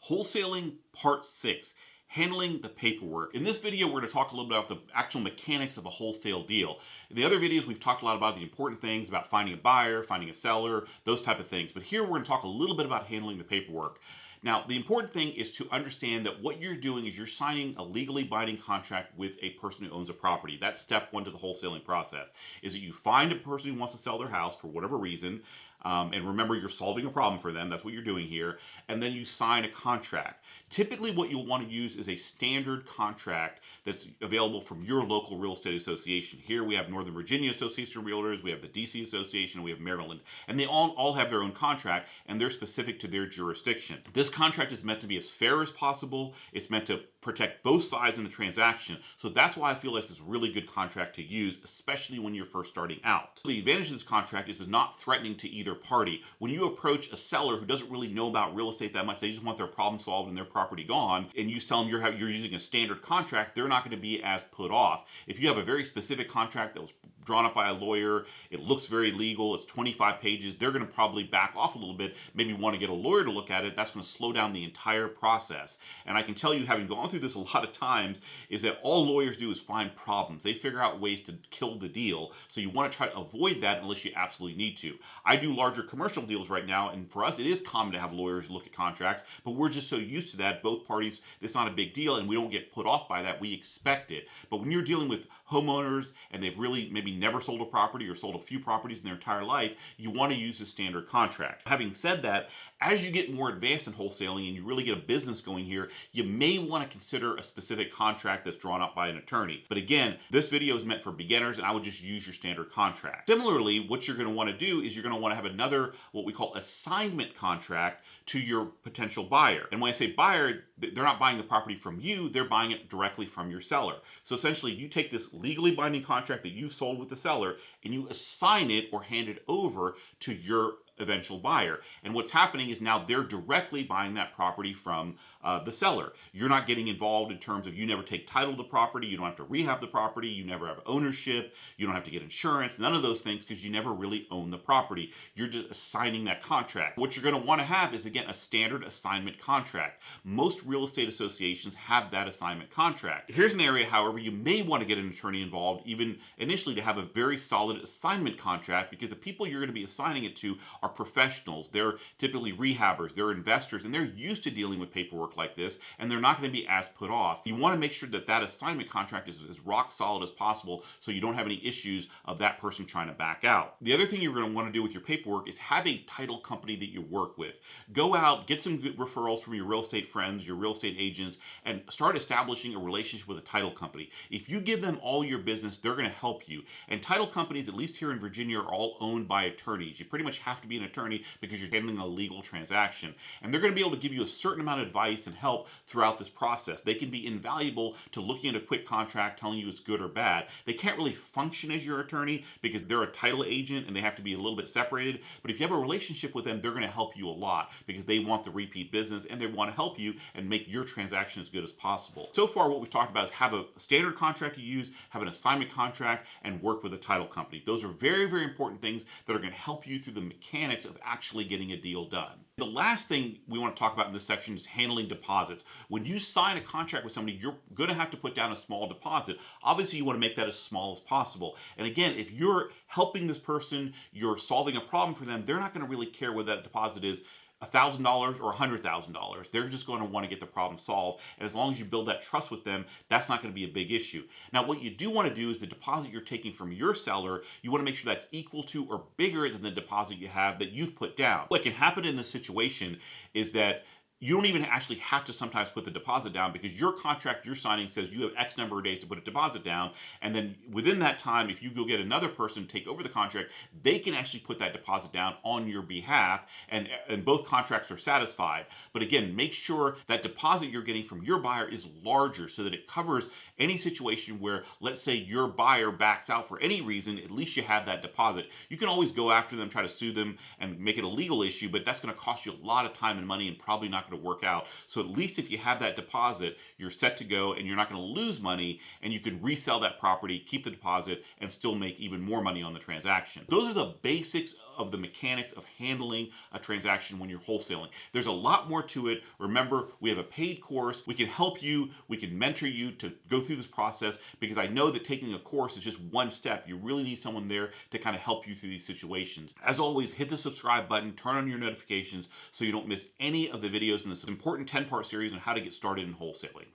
Wholesaling Part 6, handling the paperwork. In this video, we're going to talk a little bit about the actual mechanics of a wholesale deal. In the other videos, we've talked a lot about the important things about finding a buyer, finding a seller, those type of things. But here we're going to talk a little bit about handling the paperwork. Now, the important thing is to understand that what you're doing is you're signing a legally binding contract with a person who owns a property. That's step one to the wholesaling process, is that you find a person who wants to sell their house for whatever reason, and remember, you're solving a problem for them. That's what you're doing here. And then you sign a contract. Typically, what you'll want to use is a standard contract that's available from your local real estate association. Here we have Northern Virginia Association of Realtors, we have the DC Association, and we have Maryland. And they all have their own contract, and they're specific to their jurisdiction. This contract is meant to be as fair as possible. It's meant to protect both sides in the transaction. So that's why I feel like it's a really good contract to use, especially when you're first starting out. The advantage of this contract is it's not threatening to either party. When you approach a seller who doesn't really know about real estate that much, they just want their problem solved and their property gone, and you tell them you're using a standard contract, they're not going to be as put off. If you have a very specific contract that was drawn up by a lawyer, it looks very legal, it's 25 pages, they're going to probably back off a little bit, maybe want to get a lawyer to look at it. That's going to slow down the entire process. And I can tell you, having gone through this a lot of times, is that all lawyers do is find problems. They figure out ways to kill the deal. So you want to try to avoid that unless you absolutely need to. I do larger commercial deals right now, and for us it is common to have lawyers look at contracts, but we're just so used to that, both parties, it's not a big deal, and we don't get put off by that. We expect it. But when you're dealing with homeowners and they've really maybe never sold a property or sold a few properties in their entire life, you want to use a standard contract. Having said that, as you get more advanced in wholesaling and you really get a business going here, you may want to consider a specific contract that's drawn up by an attorney. But again, this video is meant for beginners, and I would just use your standard contract. Similarly, what you're going to want to do is you're going to want to have another, what we call assignment contract to your potential buyer. And when I say buyer, they're not buying the property from you, they're buying it directly from your seller. So essentially, you take this legally binding contract that you've sold with the seller and you assign it or hand it over to your eventual buyer. And what's happening is now they're directly buying that property from the seller. You're not getting involved in terms of, you never take title of the property, you don't have to rehab the property, you never have ownership, you don't have to get insurance, none of those things, because you never really own the property. You're just assigning that contract. What you're going to want to have is, again, a standard assignment contract. Most real estate associations have that assignment contract. Here's an area, however, you may want to get an attorney involved, even initially, to have a very solid assignment contract, because the people you're going to be assigning it to are professionals. They're typically rehabbers, they're investors, and they're used to dealing with paperwork like this, and they're not going to be as put off. You want to make sure that that assignment contract is as rock solid as possible, so you don't have any issues of that person trying to back out. The other thing you're going to want to do with your paperwork is have a title company that you work with. Go out, get some good referrals from your real estate friends, your real estate agents, and start establishing a relationship with a title company. If you give them all your business, they're going to help you. And title companies, at least here in Virginia, are all owned by attorneys. You pretty much have to be an attorney because you're handling a legal transaction. And they're going to be able to give you a certain amount of advice and help throughout this process. They can be invaluable to looking at a quick contract, telling you it's good or bad. They can't really function as your attorney because they're a title agent and they have to be a little bit separated. But if you have a relationship with them, they're going to help you a lot because they want the repeat business and they want to help you and make your transaction as good as possible. So far, what we've talked about is have a standard contract to use, have an assignment contract, and work with a title company. Those are very, very important things that are going to help you through the mechanics of actually getting a deal done. The last thing we want to talk about in this section is handling deposits. When you sign a contract with somebody, you're going to have to put down a small deposit. Obviously, you want to make that as small as possible. And again, if you're helping this person, you're solving a problem for them, they're not going to really care whether that deposit is $1,000 or $100,000. They're just going to want to get the problem solved. And as long as you build that trust with them, that's not going to be a big issue. Now, what you do want to do is the deposit you're taking from your seller, you want to make sure that's equal to or bigger than the deposit you have that you've put down. What can happen in this situation is that you don't even actually have to sometimes put the deposit down because your contract you're signing says you have X number of days to put a deposit down. And then within that time, if you go get another person to take over the contract, they can actually put that deposit down on your behalf and both contracts are satisfied. But again, make sure that deposit you're getting from your buyer is larger so that it covers any situation where, let's say your buyer backs out for any reason, at least you have that deposit. You can always go after them, try to sue them and make it a legal issue, but that's going to cost you a lot of time and money and probably not going to work out. So at least if you have that deposit, you're set to go and you're not going to lose money and you can resell that property, keep the deposit, and still make even more money on the transaction. Those are the basics of the mechanics of handling a transaction when you're wholesaling. There's a lot more to it. Remember, we have a paid course. We can help you. We can mentor you to go through this process, because I know that taking a course is just one step. You really need someone there to kind of help you through these situations. As always, hit the subscribe button, turn on your notifications so you don't miss any of the videos in this important 10-part series on how to get started in wholesaling.